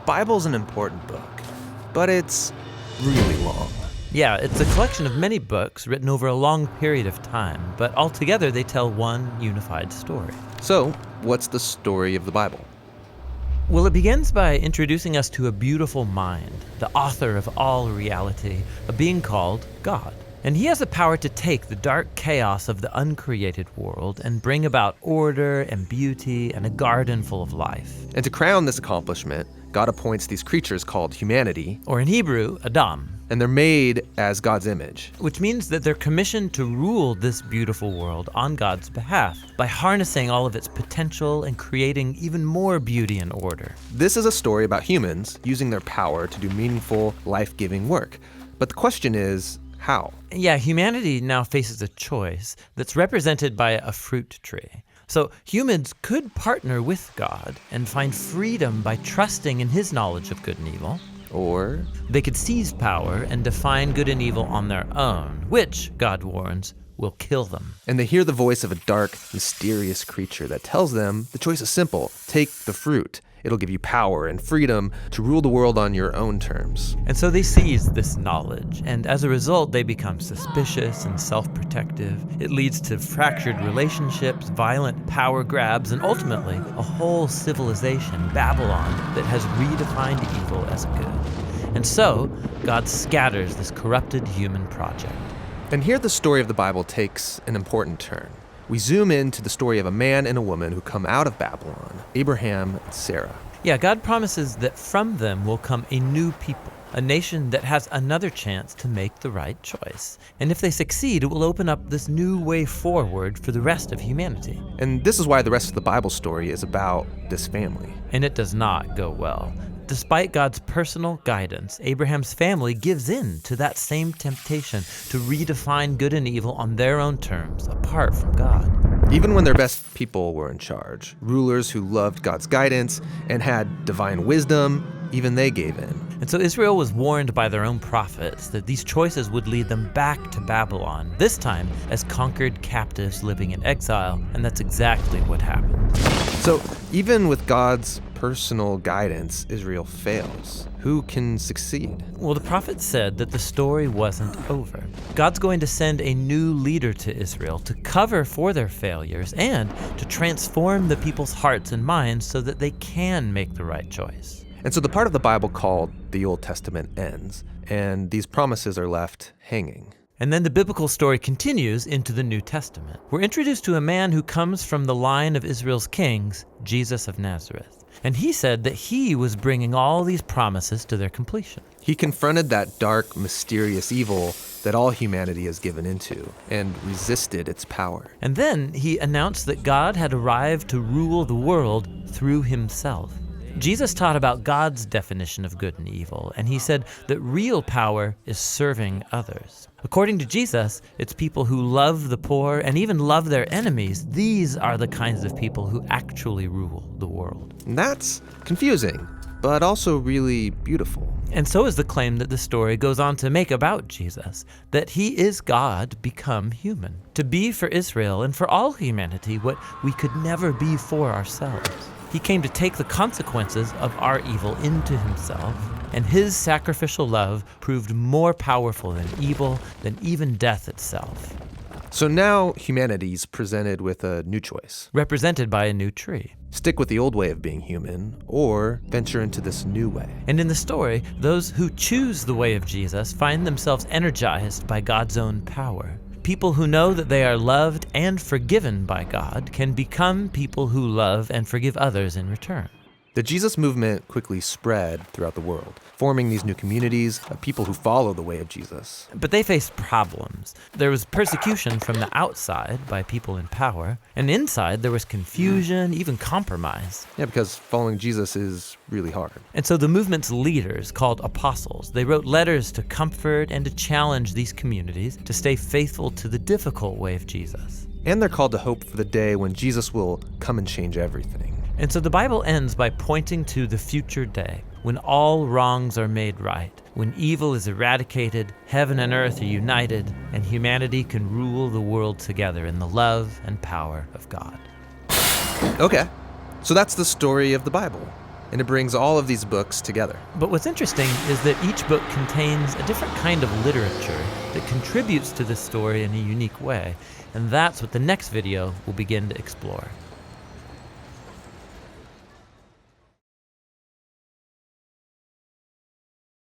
Bible's an important book, but it's really long. Yeah, it's a collection of many books written over a long period of time, but altogether they tell one unified story. So, what's the story of the Bible? Well, it begins by introducing us to a beautiful mind, the author of all reality, a being called God. And he has the power to take the dark chaos of the uncreated world and bring about order and beauty and a garden full of life. And to crown this accomplishment, God appoints these creatures called humanity, Or in Hebrew, Adam. and they're made as God's image. Which means that they're commissioned to rule this beautiful world on God's behalf by harnessing all of its potential and creating even more beauty and order. This is a story about humans using their power to do meaningful, life-giving work. But the question is, how? Yeah, humanity now faces a choice that's represented by a fruit tree. So humans could partner with God and find freedom by trusting in his knowledge of good and evil. Or They could seize power and define good and evil on their own, which, God warns, will kill them. and they hear the voice of a dark, mysterious creature that tells them the choice is simple. Take the fruit. It'll give you power and freedom to rule the world on your own terms. And so they seize this knowledge, and as a result, they become suspicious and self-protective. It leads to fractured relationships, violent power grabs, and ultimately, a whole civilization, Babylon, that has redefined evil as good. And so, God scatters this corrupted human project. And here the story of the Bible takes an important turn. We zoom into the story of a man and a woman who come out of Babylon, Abraham and Sarah. Yeah, God promises that from them will come a new people, a nation that has another chance to make the right choice. And if they succeed, it will open up this new way forward for the rest of humanity. And this is why the rest of the Bible story is about this family. And it does not go well. Despite God's personal guidance, Abraham's family gives in to that same temptation to redefine good and evil on their own terms, apart from God. Even when their best people were in charge, rulers who loved God's guidance and had divine wisdom, even they gave in. And so Israel was warned by their own prophets that these choices would lead them back to Babylon, this time as conquered captives living in exile, and that's exactly what happened. So even with God's personal guidance, Israel fails. Who can succeed? Well, the prophet said that the story wasn't over. God's going to send a new leader to Israel to cover for their failures and to transform the people's hearts and minds so that they can make the right choice. And so the part of the Bible called the Old Testament ends, and these promises are left hanging. And then the biblical story continues into the New Testament. We're introduced to a man who comes from the line of Israel's kings, Jesus of Nazareth. And he said that he was bringing all these promises to their completion. He confronted that dark, mysterious evil that all humanity has given into and resisted its power. And then he announced that God had arrived to rule the world through himself. Jesus taught about God's definition of good and evil, and he said that real power is serving others. According to Jesus, it's people who love the poor and even love their enemies. These are the kinds of people who actually rule the world. And that's confusing, but also really beautiful. And so is the claim that the story goes on to make about Jesus, that he is God become human, to be for Israel and for all humanity what we could never be for ourselves. He came to take the consequences of our evil into himself, and his sacrificial love proved more powerful than evil, than even death itself. So now humanity's presented with a new choice. Represented by a new tree. Stick with the old way of being human, or venture into this new way. And in the story, those who choose the way of Jesus find themselves energized by God's own power. People who know that they are loved and forgiven by God can become people who love and forgive others in return. The Jesus movement quickly spread throughout the world, forming these new communities of people who follow the way of Jesus. But they faced problems. There was persecution from the outside by people in power, and inside there was confusion, even compromise. Yeah, because following Jesus is really hard. And so the movement's leaders, called apostles, they wrote letters to comfort and to challenge these communities to stay faithful to the difficult way of Jesus. And they're called to hope for the day when Jesus will come and change everything. And so the Bible ends by pointing to the future day, when all wrongs are made right, when evil is eradicated, heaven and earth are united, and humanity can rule the world together in the love and power of God. Okay, so that's the story of the Bible. and it brings all of these books together. But what's interesting is that each book contains a different kind of literature that contributes to this story in a unique way, and that's what the next video will begin to explore.